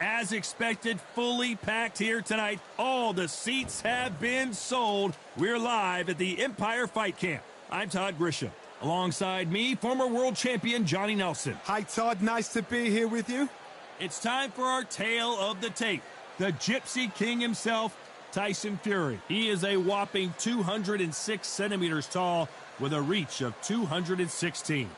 As expected, fully packed here tonight. All the seats have been sold. We're live at the Empire Fight Camp. I'm Todd Grisham. Alongside me, former world champion Johnny Nelson. Hi, Todd. Nice to be here with you. It's time for our tale of the tape. The Gypsy King himself, Tyson Fury. He is a whopping 206 centimeters tall with a reach of 216.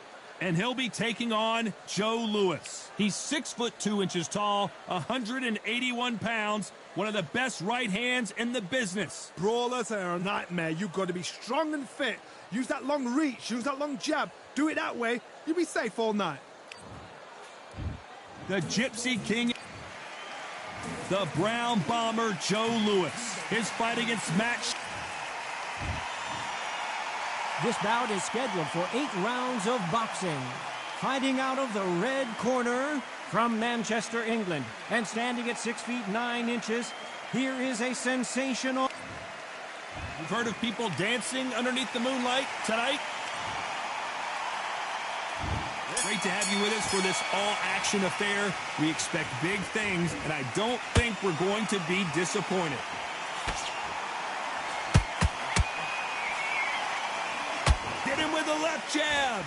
And he'll be taking on Joe Louis. He's 6 foot 2 inches tall, 181 pounds, one of the best right hands in the business. Brawlers are a nightmare. You've got to be strong and fit. Use that long reach, use that long jab. Do it that way, you'll be safe all night. The Gypsy King, the Brown Bomber Joe Louis. His fight against Max. This bout is scheduled for 8 rounds of boxing. Fighting out of the red corner from Manchester, England, and standing at 6 feet 9 inches, here is a sensational... You've heard of people dancing underneath the moonlight tonight? Great to have you with us for this all-action affair. We expect big things, and I don't think we're going to be disappointed. Hit him with a left jab.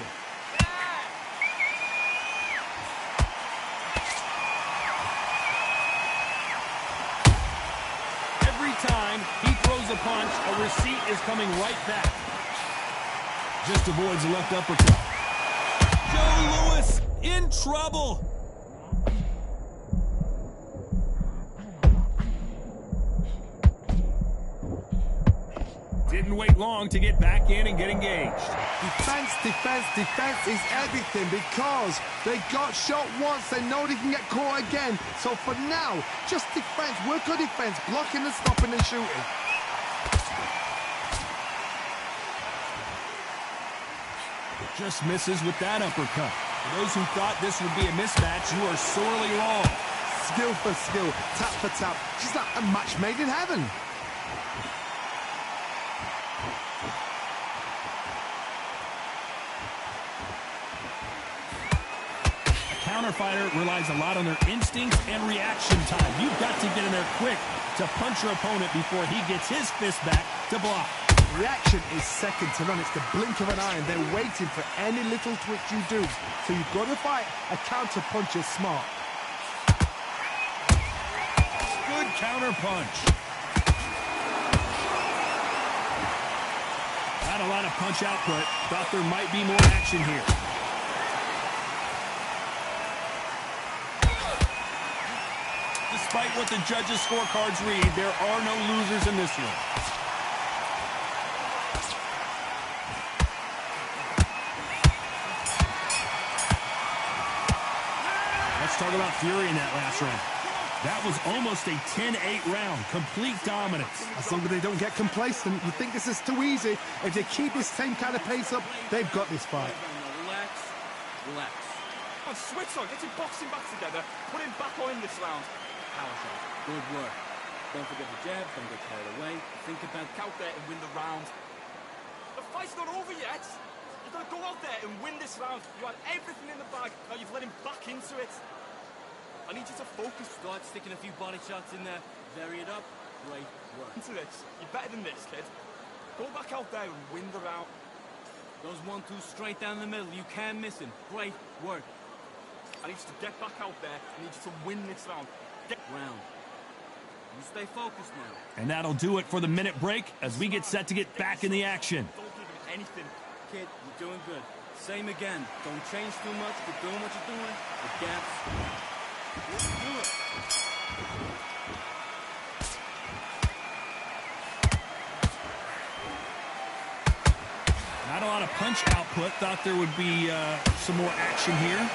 Every time he throws a punch, a receipt is coming right back. Just avoids the left uppercut. Joe Louis in trouble. Didn't wait long to get back in and get engaged. Defense, defense, defense is everything because they got shot once. They know they can get caught again. So for now, just defense. Work on defense, blocking and stopping and shooting. Just misses with that uppercut. For those who thought this would be a mismatch, you are sorely wrong. Skill for skill, tap for tap. She's like a match made in heaven. A counter-fighter relies a lot on their instincts and reaction time. You've got to get in there quick to punch your opponent before he gets his fist back to block. Reaction is second to none. It's the blink of an eye, and they're waiting for any little twitch you do. So you've got to fight a counter punch is smart. Good counter punch. Not a lot of punch output. Thought there might be more action here. Despite what the judges' scorecards read, there are no losers in this one. Let's talk about Fury in that last round. That was almost a 10-8 round. Complete dominance. As long as they don't get complacent, you think this is too easy. If they keep this same kind of pace up, they've got this fight. Relax, relax. On, switch on, get your boxing back together. Put him back on this round. Power shot. Good work. Don't forget the jab, don't get carried away. Think about Out there and win the round. The fight's not over yet. You've got to go out there and win this round. You had everything in the bag. Now you've let him back into it. I need you to focus. Start sticking a few body shots in there. Vary it up. Great work. Into this. You're better than this, kid. Go back out there and win the round. Those 1-2 straight down the middle. You can't miss him. Great work. I need you to get back out there. I need you to win this round. Round. You stay focused now. And that'll do it for the minute break as we get set to get back in the action. Don't give him anything. Kid, you're doing good. Same again. Don't change too much. Keep doing what you're doing. The gaps. Do it. Not a lot of punch output. Thought there would be some more action here.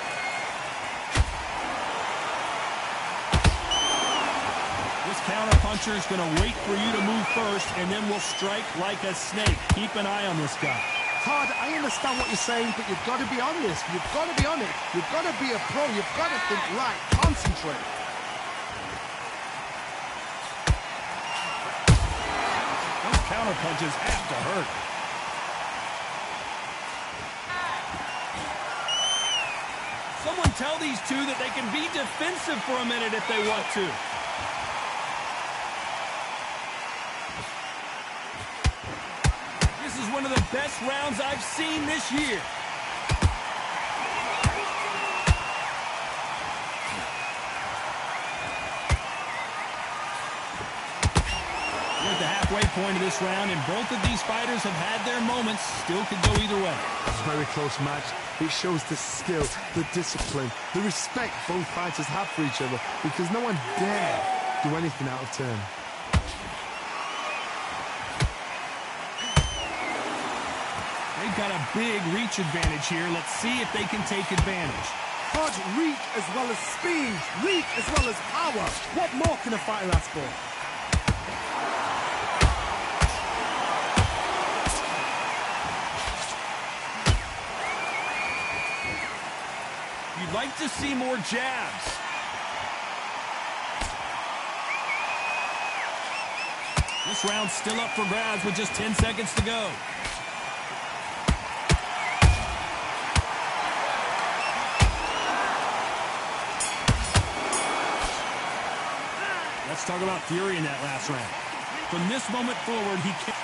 This counter puncher is going to wait for you to move first, and then will strike like a snake. Keep an eye on this guy. Todd, I understand what you're saying, but you've got to be honest. You've got to be on it. You've got to be a pro. You've got to think right. Concentrate. Those counter punches have to hurt. Someone tell these two that they can be defensive for a minute if they want to. This is one of the best rounds I've seen this year. We're at the halfway point of this round, and both of these fighters have had their moments. Still could go either way. It's a very close match. It shows the skill, the discipline, the respect both fighters have for each other, because no one dare do anything out of turn. They've got a big reach advantage here. Let's see if they can take advantage. Hard reach as well as speed, reach as well as power. What more can a fighter ask for? You'd like to see more jabs. This round's still up for grabs with just 10 seconds to go. Let's talk about Fury in that last round. From this moment forward, he can't...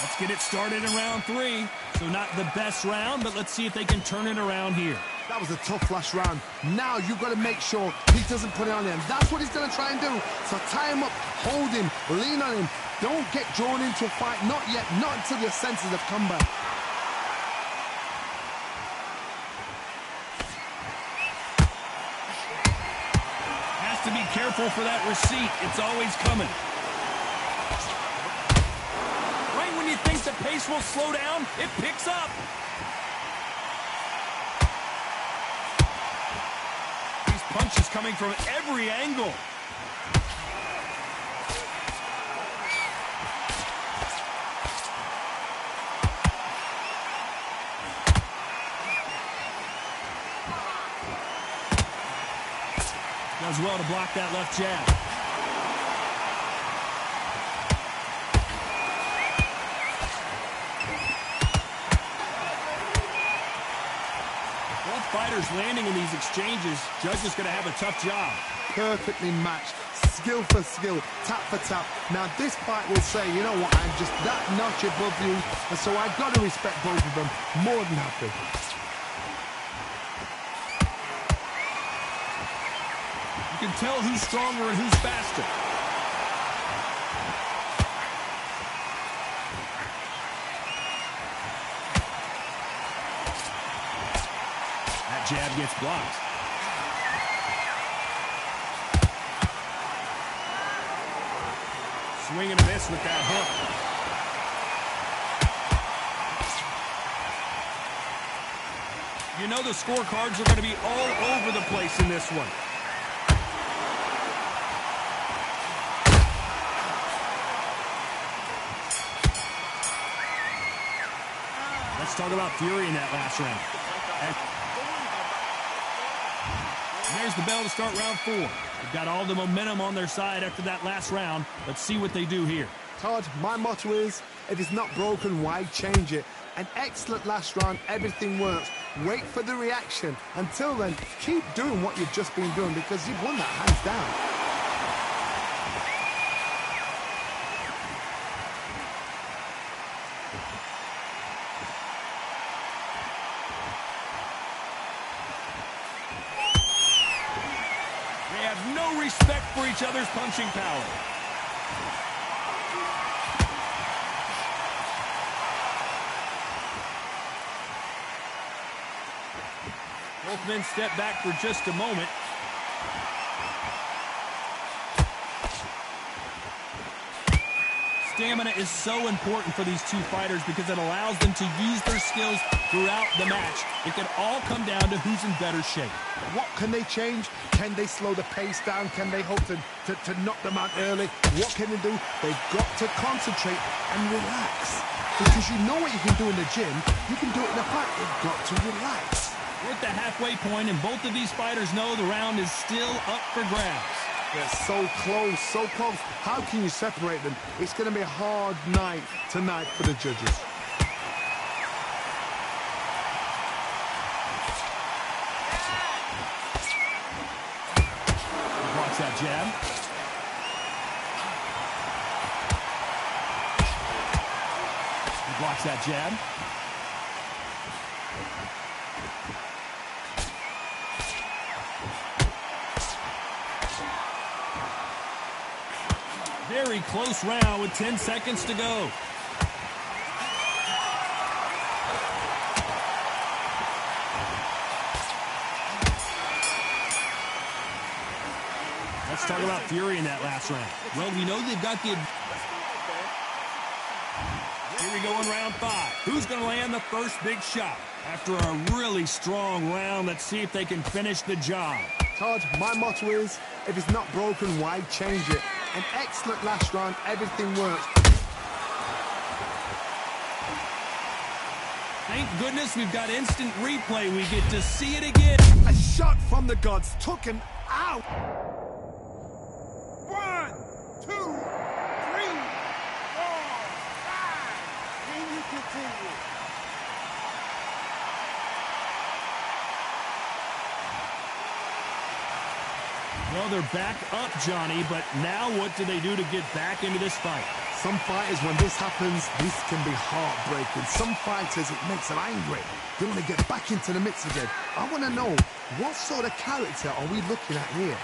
Let's get it started in round 3. So not the best round, but let's see if they can turn it around here. That was a tough last round. Now you've got to make sure he doesn't put it on him. That's what he's going to try and do. So tie him up, hold him, lean on him. Don't get drawn into a fight. Not yet. Not until your senses have come back. Has to be careful for that receipt. It's always coming. Right when you think the pace will slow down, it picks up. These punches coming from every angle. Does well to block that left jab. Both fighters landing in these exchanges. Judge is going to have a tough job. Perfectly matched. Skill for skill. Tap for tap. Now this fight will say, you know what, I'm just that notch above you. And so I've got to respect both of them. More than happy. You can tell who's stronger and who's faster. That jab gets blocked. Swing and a miss with that hook. You know the scorecards are going to be all over the place in this one. Let's talk about Fury in that last round. And there's the bell to start round 4. They've got all the momentum on their side after that last round. Let's see what they do here. Todd, my motto is, if it's not broken, why change it? An excellent last round, everything works. Wait for the reaction. Until then, keep doing what you've just been doing because you've won that hands down. No respect for each other's punching power. Both men step back for just a moment. Stamina is so important for these two fighters because it allows them to use their skills throughout the match. It can all come down to who's in better shape. What can they change? Can they slow the pace down? Can they hope to knock them out early? What can they do? They've got to concentrate and relax. Because you know what you can do in the gym, you can do it in the fight. You've got to relax. We're at the halfway point, and both of these fighters know the round is still up for grabs. They're so close, so close. How can you separate them? It's going to be a hard night tonight for the judges. blocks that jab. He blocks that jab. Very close round with 10 seconds to go. Let's talk about Fury in that last round. Well, we know they've got the... Here we go in round 5. Who's going to land the first big shot? After a really strong round, let's see if they can finish the job. Todd, my motto is, if it's not broken, why change it? An excellent last round, everything worked. Thank goodness we've got instant replay. We get to see it again. A shot from the gods took him out. 1, 2, 3, 4, 5. Can you continue? Well, they're back up, Johnny, but now what do they do to get back into this fight? Some fighters, when this happens, this can be heartbreaking. Some fighters, it makes them angry. They want to get back into the mix again. I want to know, what sort of character are we looking at here?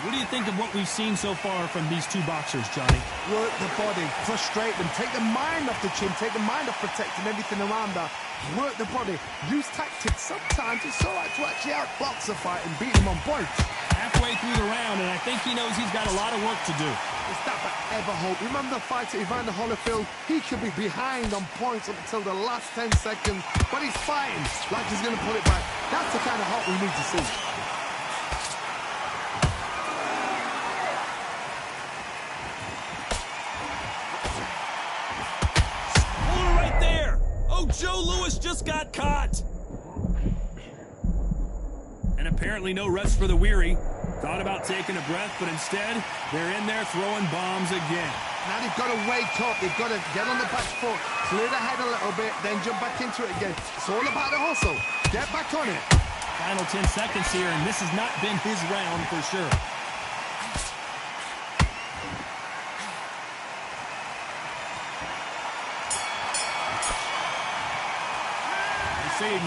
What do you think of what we've seen so far from these two boxers, Johnny? Work the body, frustrate them, take the mind off the chin, take the mind off protecting everything around that. Work the body, use tactics. Sometimes it's all right to actually outbox a fight and beat him on points. Halfway through the round, and I think he knows he's got a lot of work to do. Is that I ever hope? Remember the fight at Evander Holyfield? He could be behind on points up until the last 10 seconds, but he's fighting like he's going to pull it back. That's the kind of hope we need to see. Joe Louis just got caught. And apparently no rest for the weary. Thought about taking a breath, but instead, they're in there throwing bombs again. Now they've got to wake up. They've got to get on the back foot, clear the head a little bit, then jump back into it again. It's all about the hustle. Get back on it. Final 10 seconds here, and this has not been his round for sure.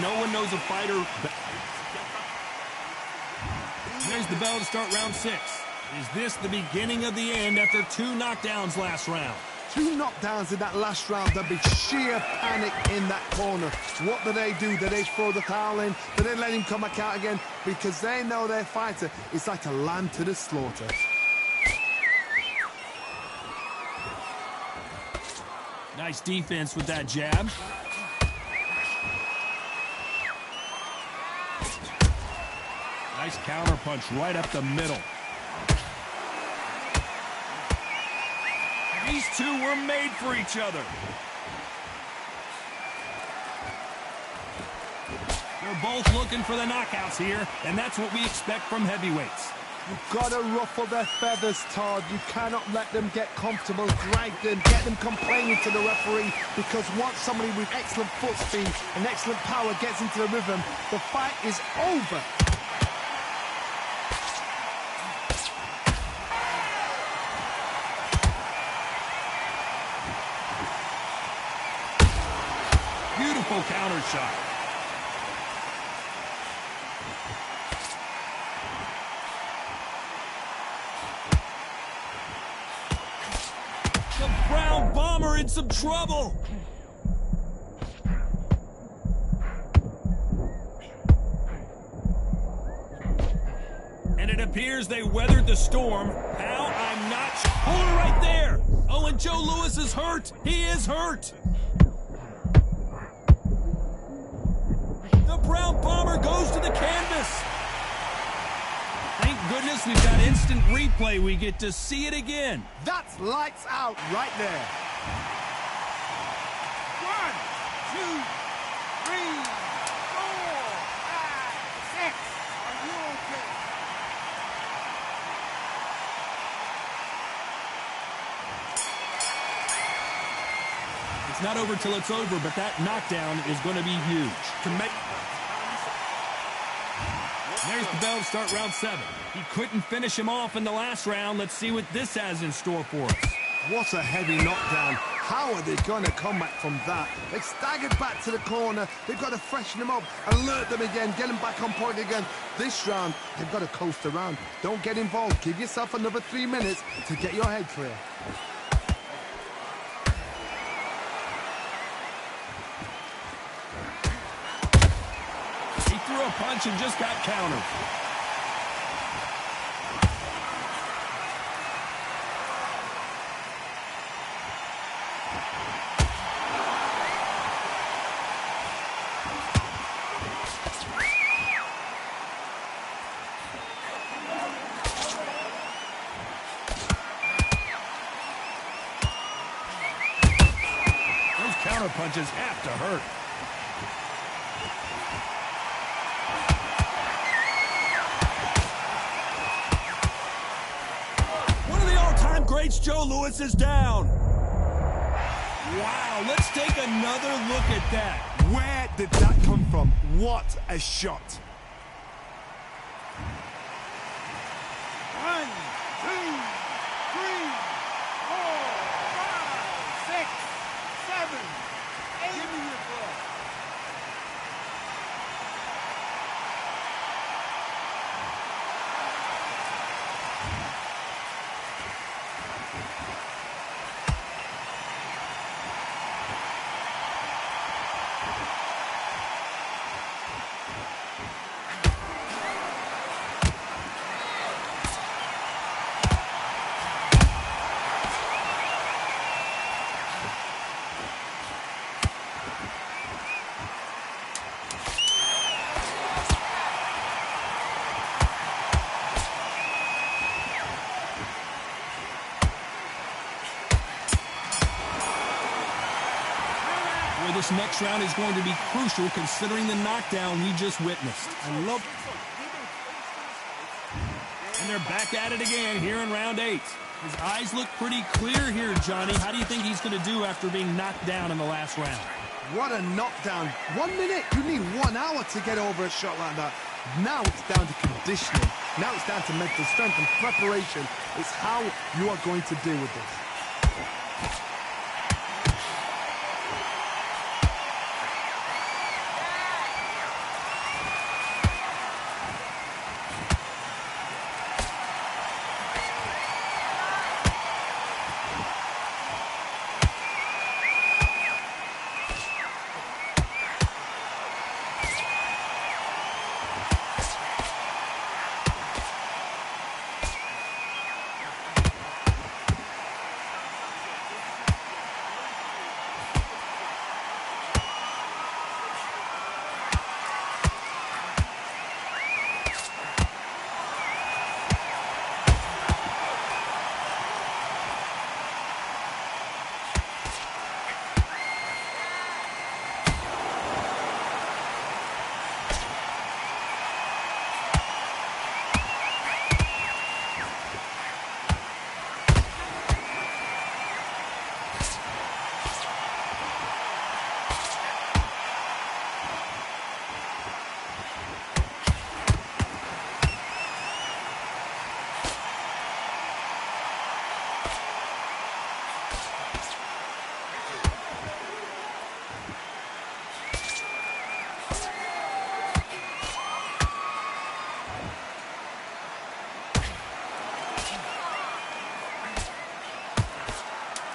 No one knows a fighter. There's the bell to start round 6. Is this the beginning of the end after 2 knockdowns last round? 2 knockdowns in that last round. There'll be sheer panic in that corner. What do? Do they throw the towel in? Do they let him come back out again? Because they know their fighter is like a lamb to the slaughter. Nice defense with that jab. Nice counter punch right up the middle. These two were made for each other. They're both looking for the knockouts here, and that's what we expect from heavyweights. You've got to ruffle their feathers, Todd. You cannot let them get comfortable, drag them, get them complaining to the referee, because once somebody with excellent foot speed and excellent power gets into the rhythm, the fight is over. Beautiful counter shot. The Brown Bomber in some trouble. And it appears they weathered the storm. How? I'm not sure. Oh, right there. Oh, and Joe Louis is hurt. He is hurt. The Brown Bomber goes to the canvas. Thank goodness we've got instant replay. We get to see it again. That's lights out right there. 1, 2, 3, 4, 5, 6. Are you okay? It's not over till it's over, but that knockdown is going to be huge. To make There's the bell to start round 7. He couldn't finish him off in the last round. Let's see what this has in store for us. What a heavy knockdown. How are they going to come back from that? They've staggered back to the corner. They've got to freshen them up, alert them again, get them back on point again. This round, they've got to coast around. Don't get involved. Give yourself another 3 minutes to get your head clear. He threw a punch and just got countered. Counter punches have to hurt. One of the all-time greats, Joe Louis, is down. Wow, let's take another look at that. Where did that come from? What a shot. 1, 2, 3, 4, 5, 6, 7, 8. Give me your ball. This next round is going to be crucial considering the knockdown we just witnessed. I love... And they're back at it again here in round 8. His eyes look pretty clear here, Johnny. How do you think he's going to do after being knocked down in the last round? What a knockdown. 1 minute. You need 1 hour to get over a shot like that. Now it's down to conditioning. Now it's down to mental strength and preparation. It's how you are going to deal with this.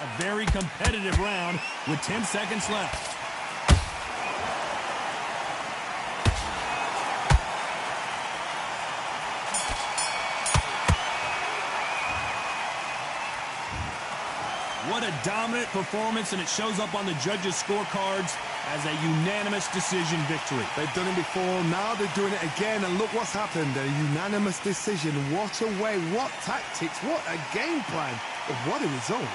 A very competitive round with 10 seconds left. What a dominant performance, and it shows up on the judges' scorecards as a unanimous decision victory. They've done it before, now they're doing it again, and look what's happened. A unanimous decision. What a way, what tactics, what a game plan. What a result.